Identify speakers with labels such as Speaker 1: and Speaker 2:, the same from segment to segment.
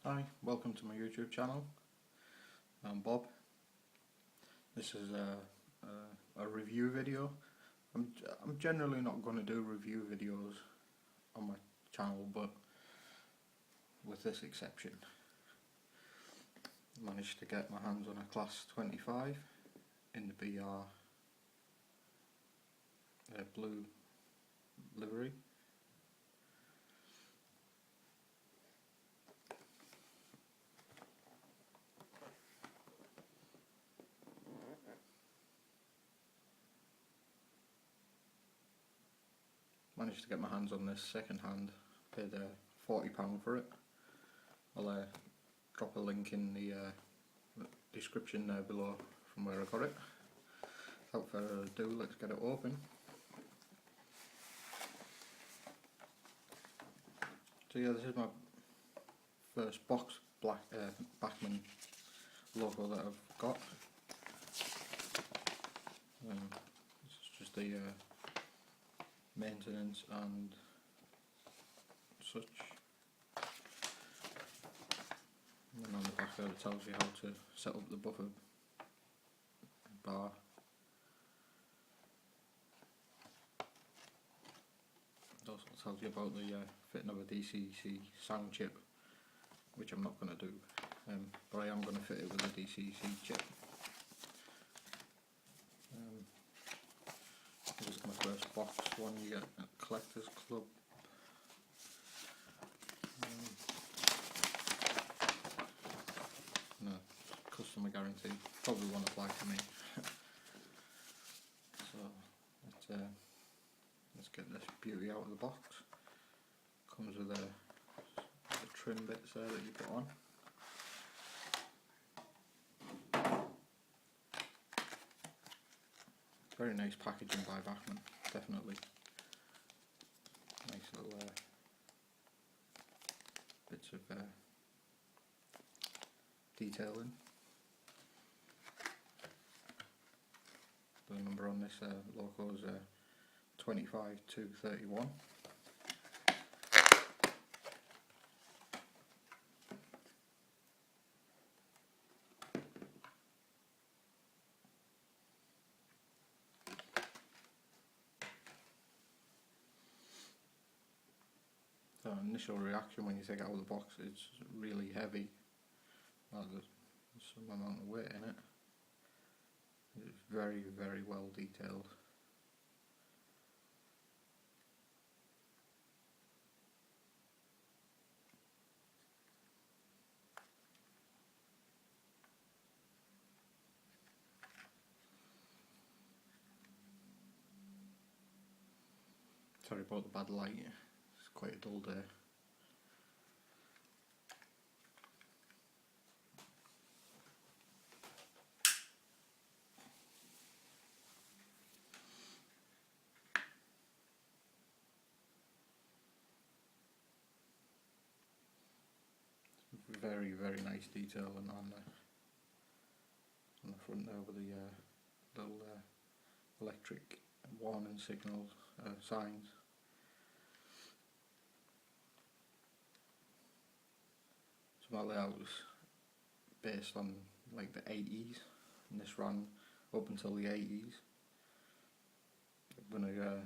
Speaker 1: Hi, welcome to my YouTube channel. I'm Bob. This is a review video. I'm generally not going to do review videos on my channel, but with this exception, I managed to get my hands on a Class 25 in the BR blue livery. Managed to get my hands on this second hand, paid £40 for it. I'll drop a link in the description there below from where I got it. Without further ado, let's get it open. So yeah, this is my first box Bachmann logo that I've got. This is just the maintenance and such, and then on the back there it tells you how to set up the buffer bar. It also tells you about the fitting of a DCC sound chip, which I'm not going to do, but I am going to fit it with a DCC chip. This is my first box one you get at Collectors Club. No, customer guarantee, probably won't apply to me. So let's get this beauty out of the box. Comes with the trim bits there that you put on. Very nice packaging by Bachmann, definitely. Nice little bits of detailing. The number on this logo is 25231. The initial reaction when you take it out of the box, it's really heavy. There's some amount of weight in it. It's very, very well detailed. Sorry about the bad light. It's quite a dull day. Very, very nice detail and on the front there with the little electric warning signals, signs. So my layout was based on like the 80s, and this ran up until the 80s. I'm gonna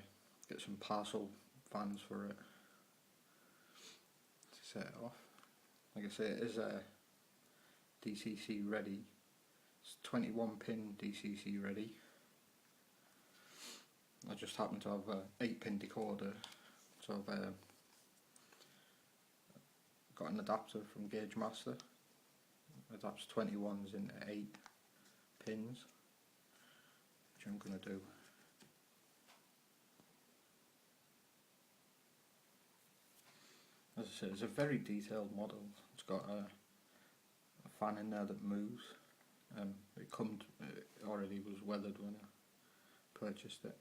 Speaker 1: get some parcel fans for it to set it off. Like I say, it is DCC ready. It's 21 pin DCC ready. I just happen to have a 8-pin decoder, so I've got an adapter from Gauge Master. It adapts 21s into 8 pins, which I'm going to do. As I said, it's a very detailed model. It's got a fan in there that moves. It already was weathered when I purchased it.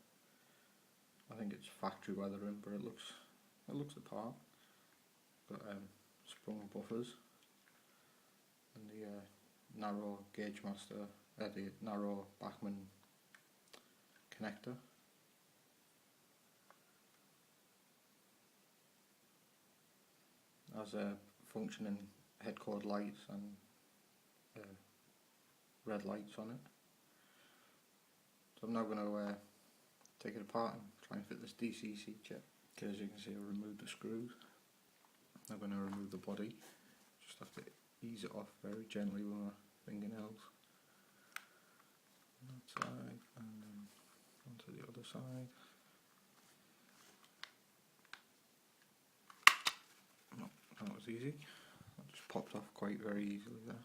Speaker 1: I think it's factory weathering, but it looks the part. Got sprung buffers and the narrow Gauge Master, the narrow Bachmann connector. Has a functioning head cord lights and red lights on it. So I'm now going to take it apart and try and fit this DCC chip. Okay, as you can see, I removed the screws. I'm going to remove the body. Just have to ease it off very gently with my fingernails. On that side and then onto the other side. Oh, that was easy. That just popped off quite very easily there.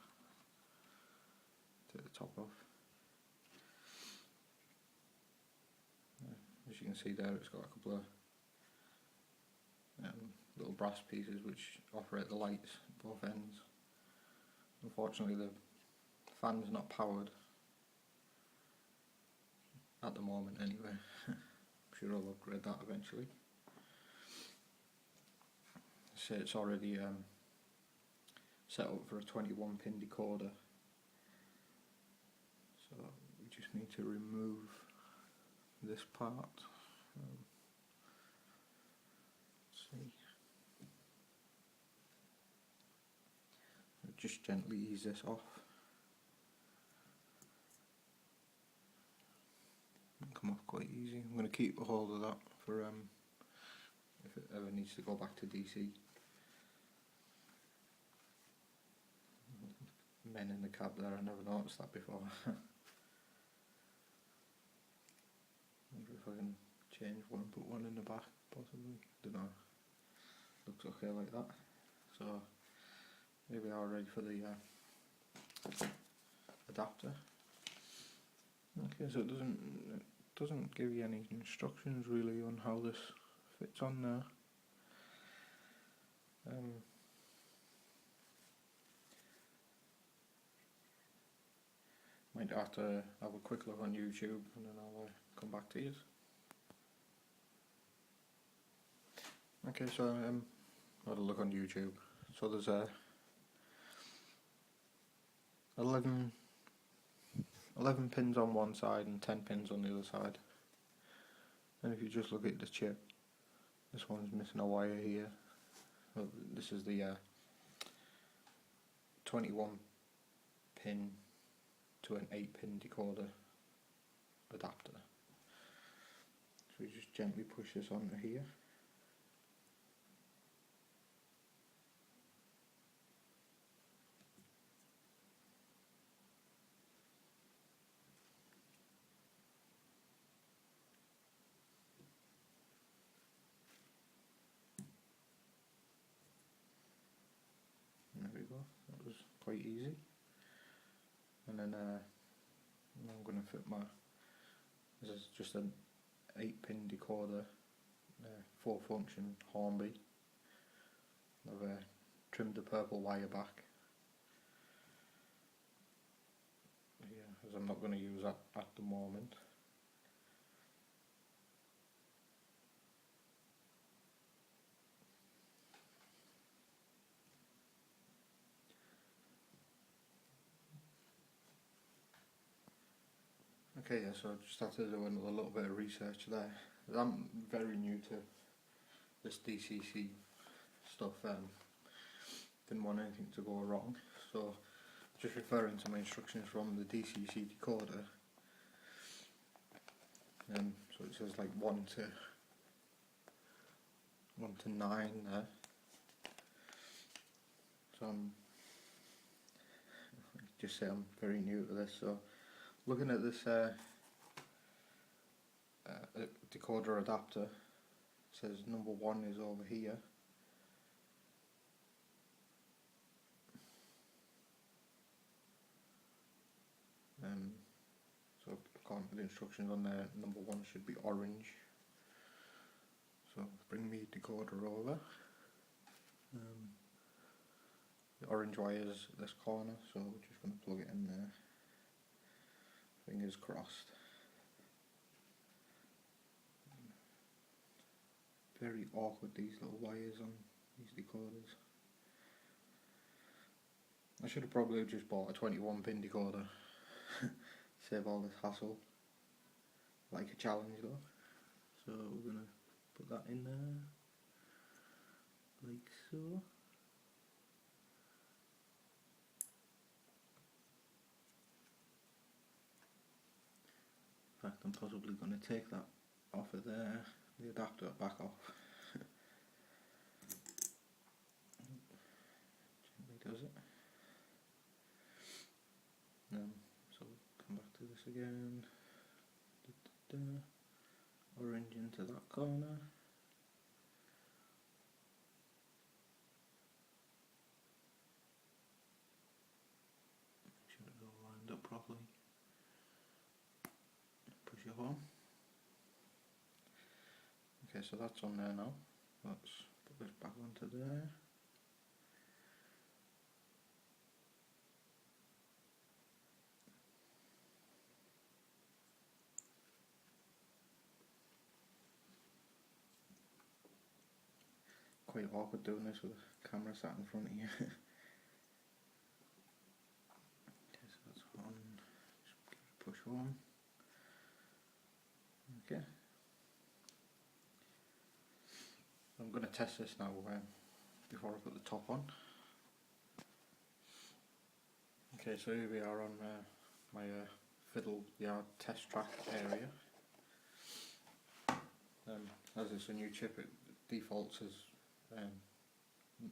Speaker 1: Take the top off. As you can see there, it's got a couple of little brass pieces which operate the lights at both ends. Unfortunately, the fan's not powered at the moment anyway. I'm sure I'll upgrade that eventually. So it's already set up for a 21 pin decoder. So we just need to remove this part. Let's see. Just gently ease this off. It'll come off quite easy. I'm going to keep a hold of that for if it ever needs to go back to DC. Men in the cab there, I never noticed that before. Wonder if I can change one and put one in the back, possibly. Don't know. Looks okay like that. So here we are, ready for the adapter. Okay, so it doesn't give you any instructions really on how this fits on there. Might have to have a quick look on YouTube and then I'll come back to you. Okay, so I had a look on YouTube. So there's 11 pins on one side and 10 pins on the other side. And if you just look at the chip, this one's missing a wire here. Well, this is the 21 pin to an 8-pin decoder adapter. So we just gently push this onto here. There we go, that was quite easy. And then I'm going to fit this is just an 8-pin decoder, 4-function Hornby. I've trimmed the purple wire back. Yeah, as I'm not going to use that at the moment. Okay, yeah, so I just have to do another little bit of research there. I'm very new to this DCC stuff, didn't want anything to go wrong, so just referring to my instructions from the DCC decoder. So it says like 1 to 9 there. So just say I'm very new to this, so looking at this decoder adapter, it says number 1 is over here. So according to the instructions on there, number 1 should be orange. So bring me decoder over. The orange wire is this corner, so we're just going to plug it in there. Fingers crossed. Very awkward, these little wires on these decoders. I should have probably just bought a 21 pin decoder. Save all this hassle. Like a challenge though. So we're going to put that in there. Like so. fact, I'm possibly going to take that off of there, the adapter back off. Gently does it. So we'll come back to this again. Orange into that corner. Make sure it's all lined up properly. Push it home. Okay, so that's on there now. Let's put this back onto there. Quite awkward doing this with the camera sat in front of you. Okay, so that's on. Just push home. Okay. I'm going to test this now before I put the top on. Okay, so here we are on my fiddle yard test track area. As it's a new chip, it defaults as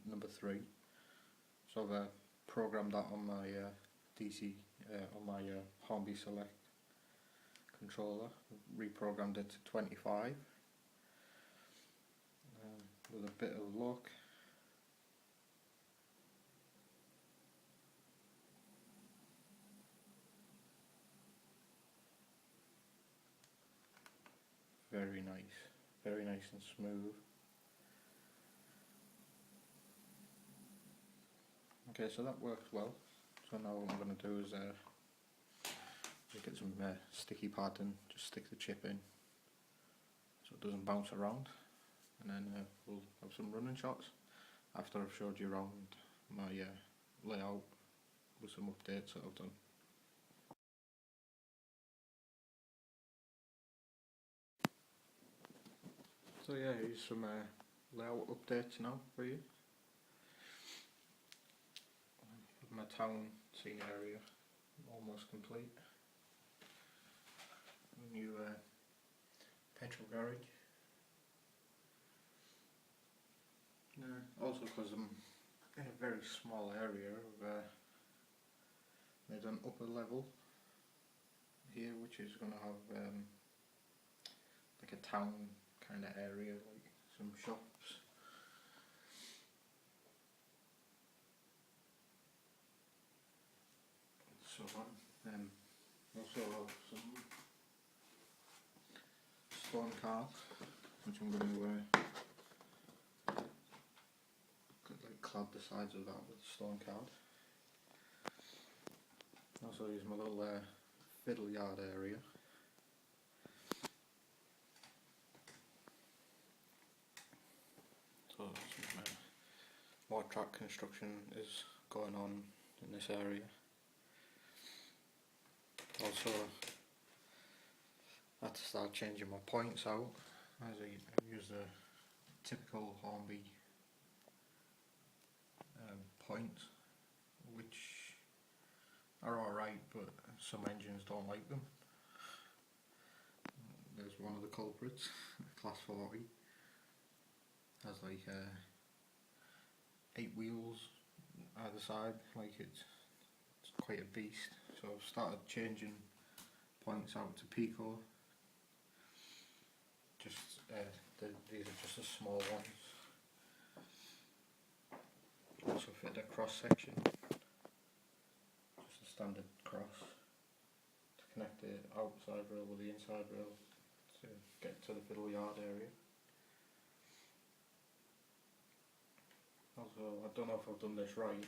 Speaker 1: number 3. So I've programmed that on my DC, on my Hornby Select controller. Reprogrammed it to 25. With a bit of luck. Very nice and smooth. Okay, so that works well. So now what I'm going to do is get some sticky pad and just stick the chip in so it doesn't bounce around, and then we'll have some running shots after I've showed you around my layout with some updates that I've done. So yeah, here's some layout updates now for you. My town scene area almost complete. New petrol garage. Also because I'm in a very small area, I've made an upper level here which is going to have like a town kind of area, like some shops. So on. Also have some stone card, which I'm going to like clad the sides of that with stone card. Also use my little fiddle yard area. So some more track construction is going on in this area. Also, I had to start changing my points out, as I use the typical Hornby points, which are alright, but some engines don't like them. There's one of the culprits, class 40, has like 8 wheels either side, like it's quite a beast. So I've started changing points out to Pico. Just these are just the small ones. Also fit a cross section, just a standard cross to connect the outside rail with the inside rail to get to the fiddle yard area. Also, I don't know if I've done this right.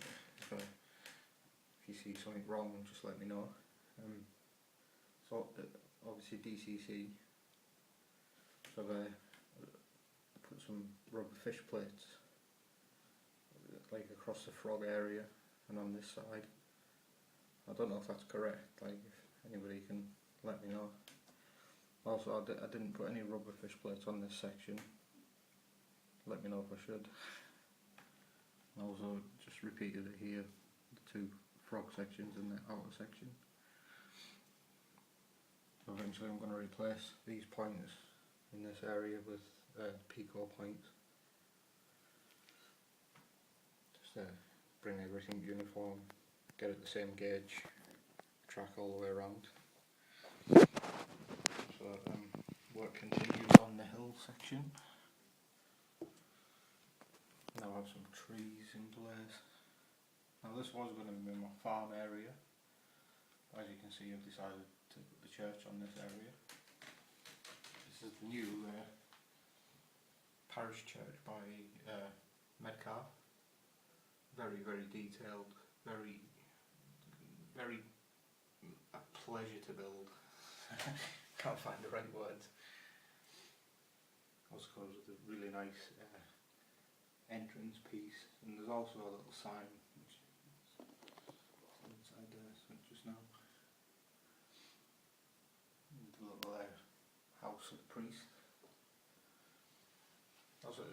Speaker 1: If you see something wrong, just let me know. So obviously DCC. So I've put some rubber fish plates like across the frog area and on this side. I don't know if that's correct. Like if anybody can let me know. Also, I didn't put any rubber fish plates on this section. Let me know if I should. And also just repeated it here, the 2 frog sections and the outer section. So eventually I'm going to replace these points in this area with Pico points. Just bring everything uniform, get it the same gauge, track all the way around. So work continues on the hill section. Now I have some trees in place. Now this was going to be my farm area. As you can see, I've decided to put the church on this area. This is the new Parish Church by Metcalfe. Very, very detailed, very a pleasure to build. Can't find the right words. Also comes with a really nice entrance piece, and there's also a little sign which is inside there just now. And the little house of the priest. Also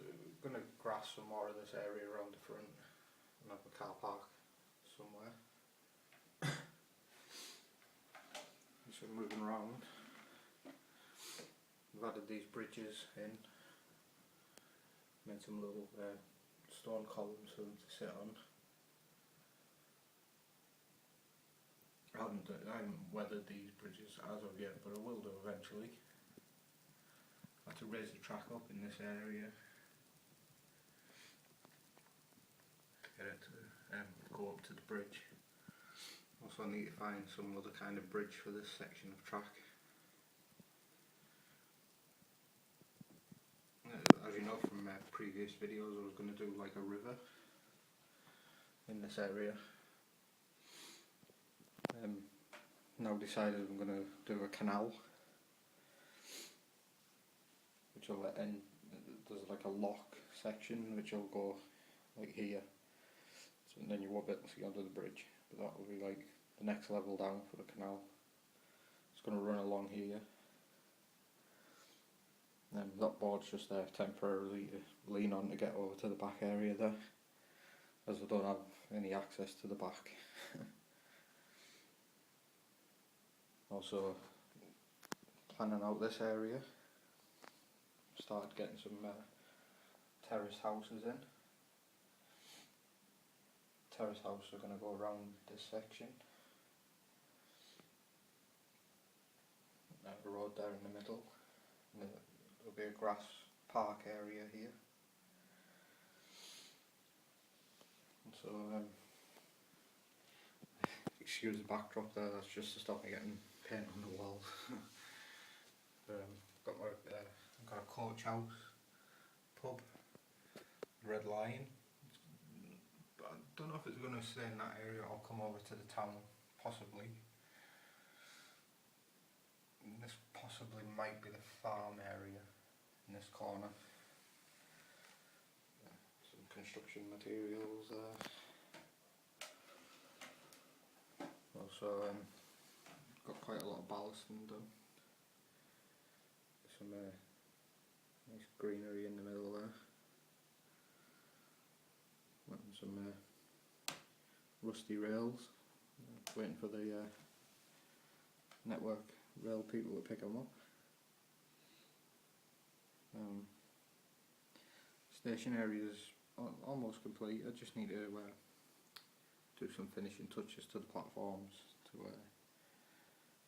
Speaker 1: going to grass some more of this area around the front and have a car park somewhere. So moving around, we've added these bridges in. Made some little stone columns for them to sit on. I haven't weathered these bridges as of yet, but I will do eventually. I had to raise the track up in this area to get it to go up to the bridge. Also, I need to find some other kind of bridge for this section of track. As you know from previous videos, I was going to do like a river in this area. Now decided I'm going to do a canal, which will end. There's like a lock section which will go like here, so then you won't be able to see under the bridge. But that will be like the next level down for the canal. It's going to run along here. That board's just there temporarily to lean on to get over to the back area there, as I don't have any access to the back. Also planning out this area, started getting some terrace houses in. Terrace houses are going to go around this section. A road there in the middle. And there'll be a grass park area here. And so, excuse the backdrop there, that's just to stop me getting paint on the walls. Got a coach house, pub, Red Lion. But I don't know if it's going to stay in that area or come over to the town, possibly. And this possibly might be the farm area in this corner. Some construction materials there. Also got quite a lot of ballasting done. Some nice greenery in the middle there. And some rusty rails. Waiting for the network rail people to pick them up. Station area is almost complete. I just need to do some finishing touches to the platforms to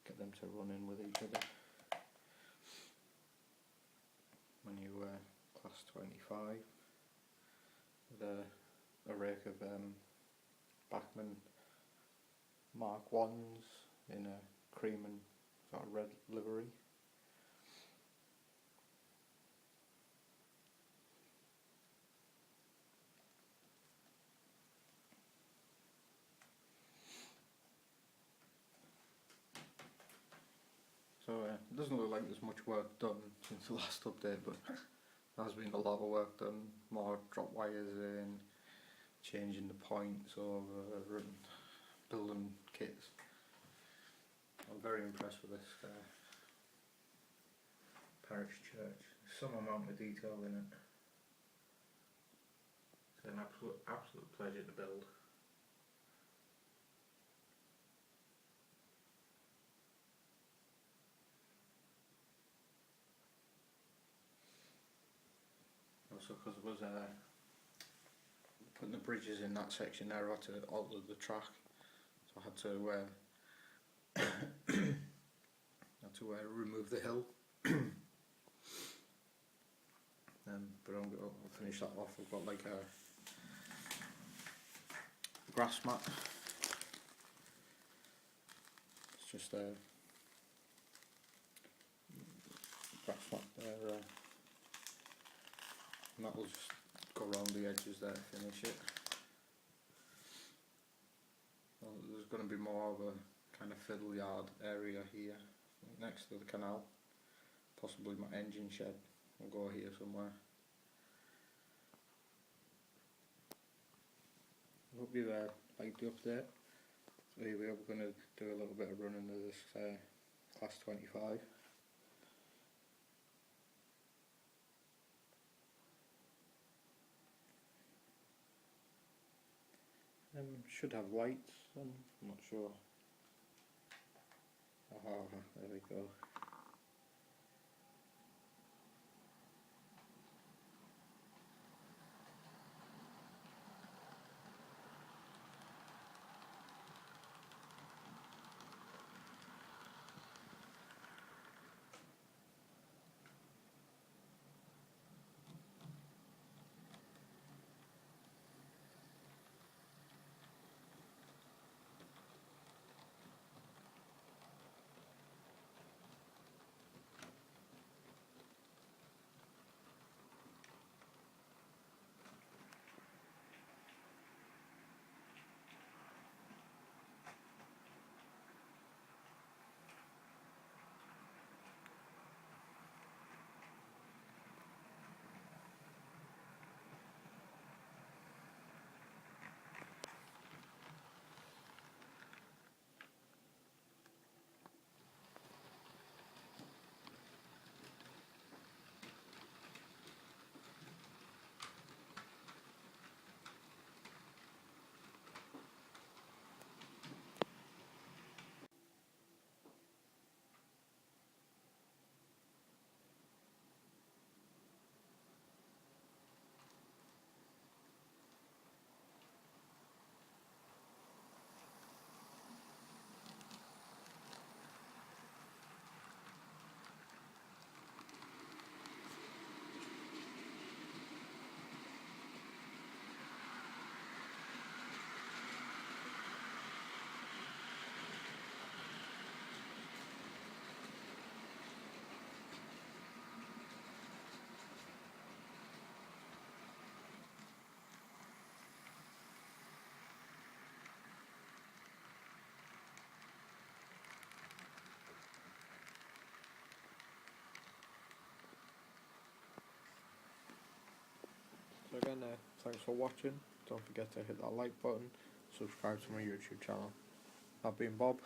Speaker 1: get them to run in with each other. My new class 25 with a rake of Bachmann Mark 1s in a cream and sort of red livery. So it doesn't look like there's much work done since the last update, but there has been a lot of work done. More drop wires in, changing the points over, and building kits. I'm very impressed with this Parish Church. There's some amount of detail in it. It's an absolute pleasure to build. also because I was putting the bridges in that section there. I had to alter the track, so I had to remove the hill. But I'll finish that off. I've got like a grass mat. It's just a grass mat there, and that'll just go around the edges there, finish it. Well, there's going to be more of a kind of fiddle yard area here next to the canal, possibly my engine shed will go here somewhere. I hope you liked the update. So here we are, we're going to do a little bit of running of this class 25. Should have lights on, I'm not sure. There we go. So again, thanks for watching. Don't forget to hit that like button, subscribe to my YouTube channel. I've been Bob.